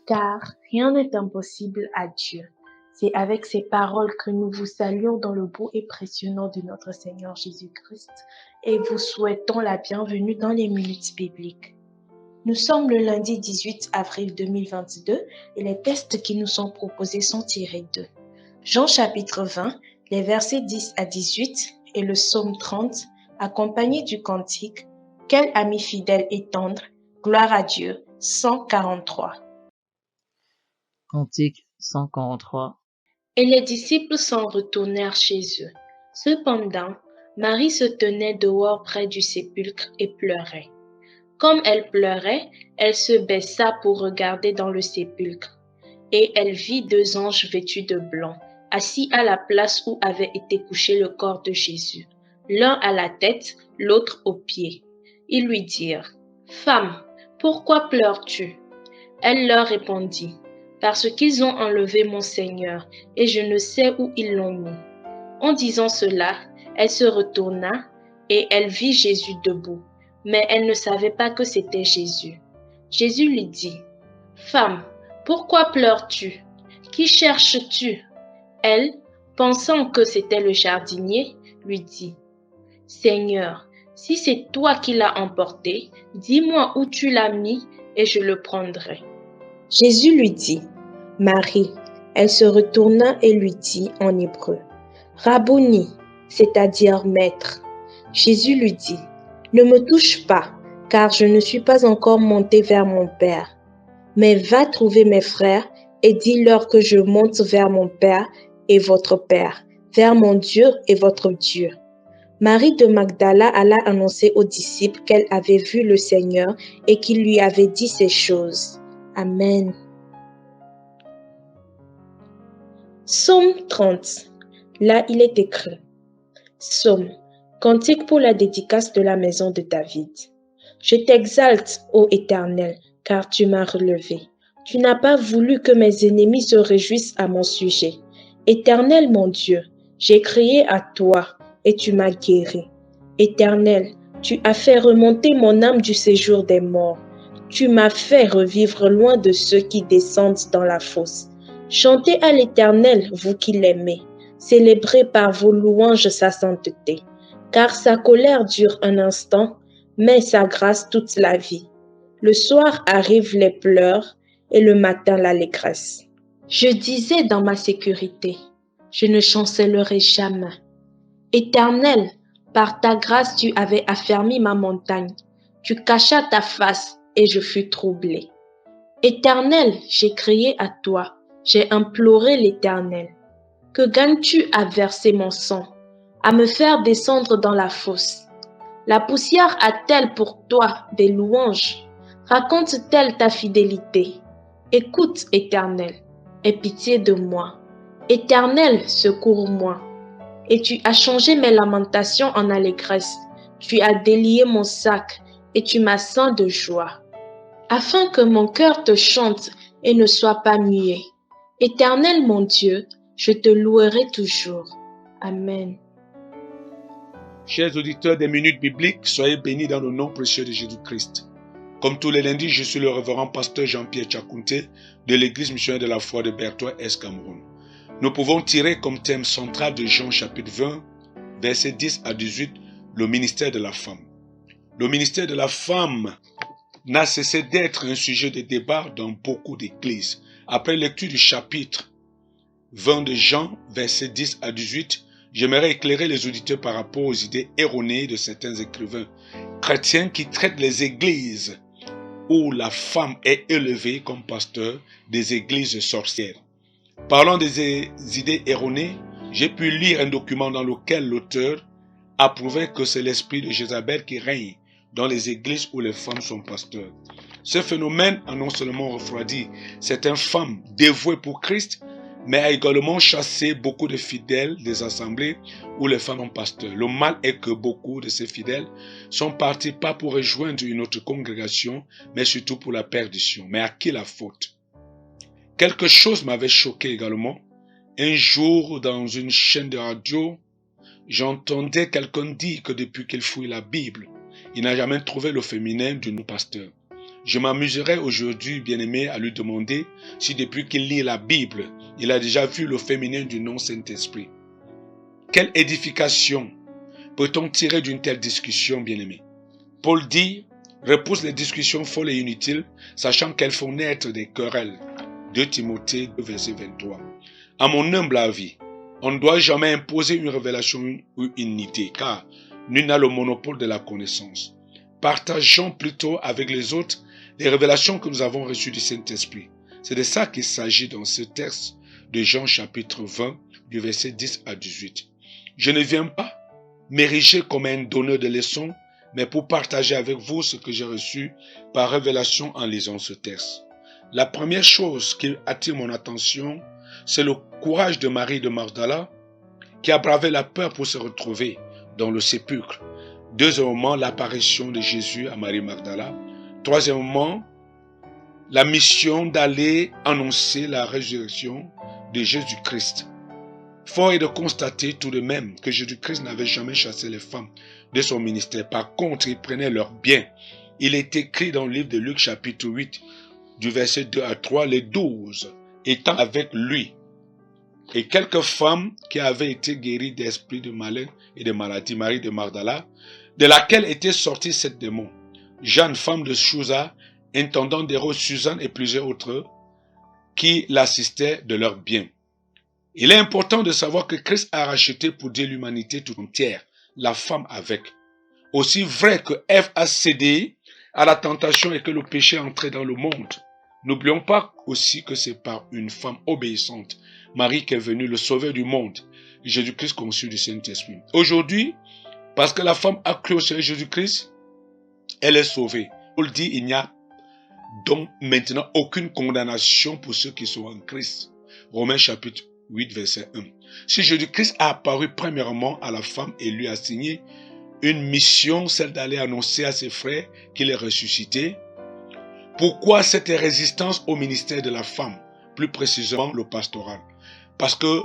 car rien n'est impossible à Dieu. C'est avec ces paroles que nous vous saluons dans le beau et précieux nom de notre Seigneur Jésus-Christ et vous souhaitons la bienvenue dans les minutes bibliques. Nous sommes le lundi 18 avril 2022 et les textes qui nous sont proposés sont tirés de Jean chapitre 20, les versets 10 à 18 et le psaume 30, accompagné du cantique « Quel ami fidèle et tendre, gloire à Dieu » 143. Cantique 143. Et les disciples s'en retournèrent chez eux. Cependant, Marie se tenait dehors près du sépulcre et pleurait. Comme elle pleurait, elle se baissa pour regarder dans le sépulcre. Et elle vit deux anges vêtus de blanc, assis à la place où avait été couché le corps de Jésus, l'un à la tête, l'autre aux pieds. Ils lui dirent, « Femme, pourquoi pleures-tu » Elle leur répondit, « Parce qu'ils ont enlevé mon Seigneur, et je ne sais où ils l'ont mis. » En disant cela, elle se retourna, et elle vit Jésus debout, mais elle ne savait pas que c'était Jésus. Jésus lui dit, « Femme, pourquoi pleures-tu? Qui cherches-tu » Elle, pensant que c'était le jardinier, lui dit, « Seigneur, si c'est toi qui l'as emporté, dis-moi où tu l'as mis et je le prendrai. » Jésus lui dit, « Marie. » Elle se retourna et lui dit en hébreu, « Rabboni, c'est-à-dire maître. » Jésus lui dit, « Ne me touche pas, car je ne suis pas encore monté vers mon Père. Mais va trouver mes frères et dis-leur que je monte vers mon Père et votre Père, vers mon Dieu et votre Dieu. » Marie de Magdala alla annoncer aux disciples qu'elle avait vu le Seigneur et qu'il lui avait dit ces choses. Amen. Psaume 30. Là, il est écrit. Psaume. Cantique pour la dédicace de la maison de David. Je t'exalte, ô Éternel, car tu m'as relevé. Tu n'as pas voulu que mes ennemis se réjouissent à mon sujet. Éternel mon Dieu, j'ai crié à toi et tu m'as guéri. Éternel, tu as fait remonter mon âme du séjour des morts. Tu m'as fait revivre loin de ceux qui descendent dans la fosse. Chantez à l'Éternel, vous qui l'aimez. Célébrez par vos louanges sa sainteté. Car sa colère dure un instant, mais sa grâce toute la vie. Le soir arrivent les pleurs et le matin l'allégresse. Je disais dans ma sécurité, je ne chancellerai jamais. Éternel, par ta grâce tu avais affermi ma montagne. Tu cachas ta face et je fus troublé. Éternel, j'ai crié à toi, j'ai imploré l'Éternel. Que gagnes-tu à verser mon sang, à me faire descendre dans la fosse? La poussière a-t-elle pour toi des louanges? Raconte-t-elle ta fidélité? Écoute, Éternel, aie pitié de moi. Éternel, secours-moi. Et tu as changé mes lamentations en allégresse. Tu as délié mon sac et tu m'as ceint de joie. Afin que mon cœur te chante et ne soit pas muet. Éternel mon Dieu, je te louerai toujours. Amen. Chers auditeurs des Minutes Bibliques, soyez bénis dans le nom précieux de Jésus-Christ. Comme tous les lundis, je suis le révérend pasteur Jean-Pierre Tchakounté de l'église missionnaire de la foi de Bertois-Est Cameroun. Nous pouvons tirer comme thème central de Jean chapitre 20, versets 10 à 18, le ministère de la femme. Le ministère de la femme n'a cessé d'être un sujet de débat dans beaucoup d'églises. Après lecture du chapitre 20 de Jean, versets 10 à 18, j'aimerais éclairer les auditeurs par rapport aux idées erronées de certains écrivains chrétiens qui traitent les églises où la femme est élevée comme pasteur des églises sorcières. Parlant des idées erronées, j'ai pu lire un document dans lequel l'auteur approuvait que c'est l'esprit de Jézabel qui règne dans les églises où les femmes sont pasteurs. Ce phénomène a non seulement refroidi certaines femmes dévouées pour Christ, mais a également chassé beaucoup de fidèles des assemblées où les femmes sont pasteurs. Le mal est que beaucoup de ces fidèles sont partis pas pour rejoindre une autre congrégation, mais surtout pour la perdition. Mais à qui la faute? Quelque chose m'avait choqué également. Un jour, dans une chaîne de radio, j'entendais quelqu'un dire que depuis qu'il fouille la Bible, il n'a jamais trouvé le féminin du nom pasteur. Je m'amuserai aujourd'hui, bien-aimé, à lui demander si depuis qu'il lit la Bible, il a déjà vu le féminin du nom Saint-Esprit. Quelle édification peut-on tirer d'une telle discussion, bien-aimé? Paul dit, repousse les discussions folles et inutiles, sachant qu'elles font naître des querelles. 2 Timothée 2, verset 23. À mon humble avis, on ne doit jamais imposer une révélation ou une idée, car nul n'a le monopole de la connaissance. Partageons plutôt avec les autres les révélations que nous avons reçues du Saint-Esprit. C'est de ça qu'il s'agit dans ce texte de Jean chapitre 20, du verset 10 à 18. Je ne viens pas m'ériger comme un donneur de leçons, mais pour partager avec vous ce que j'ai reçu par révélation en lisant ce texte. La première chose qui attire mon attention, c'est le courage de Marie de Magdala, qui a bravé la peur pour se retrouver dans le sépulcre. Deuxièmement, l'apparition de Jésus à Marie Magdala. Troisièmement, la mission d'aller annoncer la résurrection de Jésus-Christ. Fort est de constater tout de même que Jésus-Christ n'avait jamais chassé les femmes de son ministère. Par contre, il prenait leurs biens. Il est écrit dans le livre de Luc chapitre 8, du verset 2 à 3, les 12 étant avec lui. Et quelques femmes qui avaient été guéries d'esprits de malin et de maladies, Marie de Magdala, de laquelle était sorti 7 démons. Jeanne, femme de Chouza, intendant d'Hérode, Suzanne et plusieurs autres qui l'assistaient de leurs biens. Il est important de savoir que Christ a racheté pour Dieu l'humanité tout entière, la femme avec. Aussi vrai que Ève a cédé à la tentation et que le péché est entré dans le monde, n'oublions pas aussi que c'est par une femme obéissante, Marie, qui est venue le sauveur du monde, Jésus-Christ conçu du Saint-Esprit. Aujourd'hui, parce que la femme a cru au Seigneur Jésus-Christ, elle est sauvée. Paul dit, il n'y a donc maintenant aucune condamnation pour ceux qui sont en Christ. Romains chapitre 8, verset 1. Si Jésus-Christ a apparu premièrement à la femme et lui a signé une mission, celle d'aller annoncer à ses frères qu'il est ressuscité, pourquoi cette résistance au ministère de la femme, plus précisément le pastoral? Parce que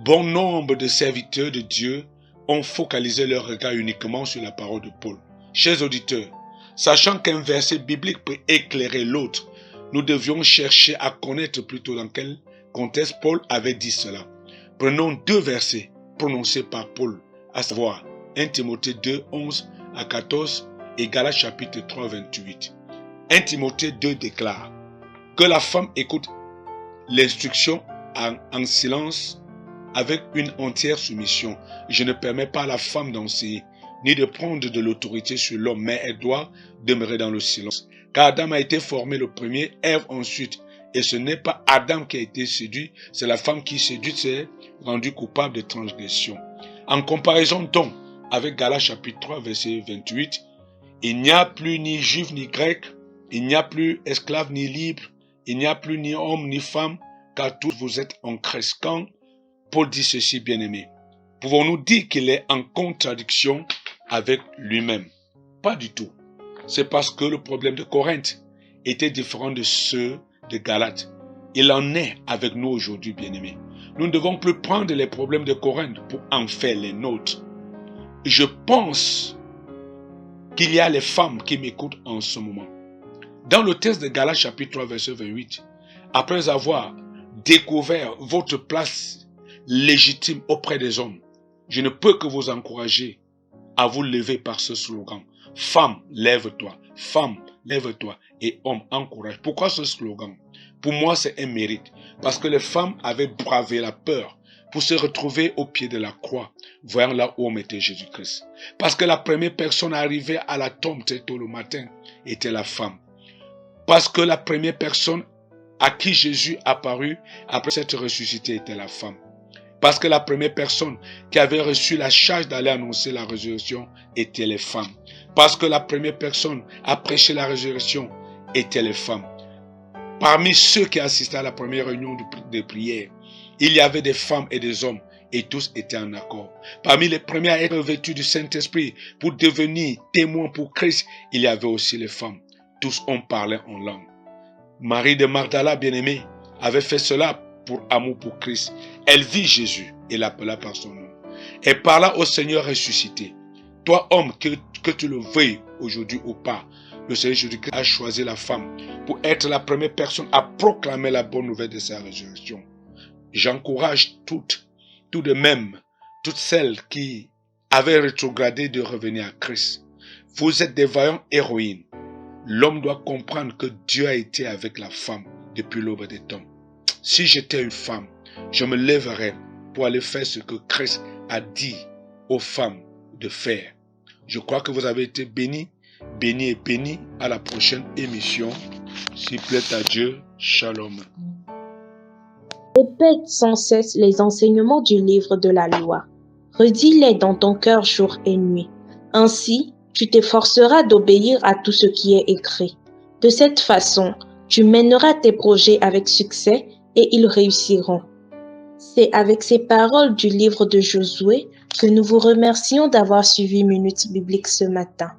bon nombre de serviteurs de Dieu ont focalisé leur regard uniquement sur la parole de Paul. Chers auditeurs, sachant qu'un verset biblique peut éclairer l'autre, nous devions chercher à connaître plutôt dans quel contexte Paul avait dit cela. Prenons 2 versets prononcés par Paul, à savoir 1 Timothée 2, 11 à 14 et Galates chapitre 3, 28. 1 Timothée 2 déclare que la femme écoute l'instruction en silence avec une entière soumission. Je ne permets pas à la femme d'enseigner ni de prendre de l'autorité sur l'homme, mais elle doit demeurer dans le silence. Car Adam a été formé le premier, Ève ensuite. Et ce n'est pas Adam qui a été séduit, c'est la femme qui séduite s'est rendue coupable de transgression. En comparaison donc avec Galates chapitre 3 verset 28, il n'y a plus ni juif ni grec, il n'y a plus esclave ni libre, il n'y a plus ni homme ni femme, car tous vous êtes en Christ. Quand Paul dit ceci, bien-aimé, pouvons-nous dire qu'il est en contradiction avec lui-même? Pas du tout. C'est parce que le problème de Corinthe était différent de ceux de Galates. Il en est avec nous aujourd'hui, bien-aimés. Nous ne devons plus prendre les problèmes de Corinthe pour en faire les nôtres. Je pense qu'il y a les femmes qui m'écoutent en ce moment. Dans le texte de Galates chapitre 3 verset 28, après avoir découvert votre place légitime auprès des hommes, je ne peux que vous encourager à vous lever par ce slogan. Femme, lève-toi. Femme, lève-toi. Et homme, encourage. Pourquoi ce slogan? Pour moi, c'est un mérite. Parce que les femmes avaient bravé la peur pour se retrouver au pied de la croix, voyant là où était Jésus-Christ. Parce que la première personne arrivée à la tombe très tôt le matin était la femme. Parce que la première personne à qui Jésus apparut après s'être ressuscité était la femme. Parce que la première personne qui avait reçu la charge d'aller annoncer la résurrection était les femmes. Parce que la première personne à prêcher la résurrection était les femmes. Parmi ceux qui assistaient à la première réunion de prière, il y avait des femmes et des hommes et tous étaient en accord. Parmi les premiers à être vêtus du Saint-Esprit pour devenir témoins pour Christ, il y avait aussi les femmes. Tous ont parlé en langue. Marie de Magdala, bien-aimée, avait fait cela pour amour pour Christ. Elle vit Jésus et l'appela par son nom. Elle parla au Seigneur ressuscité. Toi, homme, que tu le veuilles aujourd'hui ou pas, le Seigneur Jésus-Christ a choisi la femme pour être la première personne à proclamer la bonne nouvelle de sa résurrection. J'encourage tout de même, toutes celles qui avaient rétrogradé de revenir à Christ. Vous êtes des vaillantes héroïnes. L'homme doit comprendre que Dieu a été avec la femme depuis l'aube des temps. Si j'étais une femme, je me lèverais pour aller faire ce que Christ a dit aux femmes de faire. Je crois que vous avez été bénis et bénis. À la prochaine émission. S'il plaît à Dieu, shalom. Répète sans cesse les enseignements du livre de la loi. Redis-les dans ton cœur jour et nuit. Ainsi, tu t'efforceras d'obéir à tout ce qui est écrit. De cette façon, tu mèneras tes projets avec succès et ils réussiront. C'est avec ces paroles du livre de Josué que nous vous remercions d'avoir suivi Minute Biblique ce matin.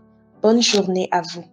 Bonne journée à vous.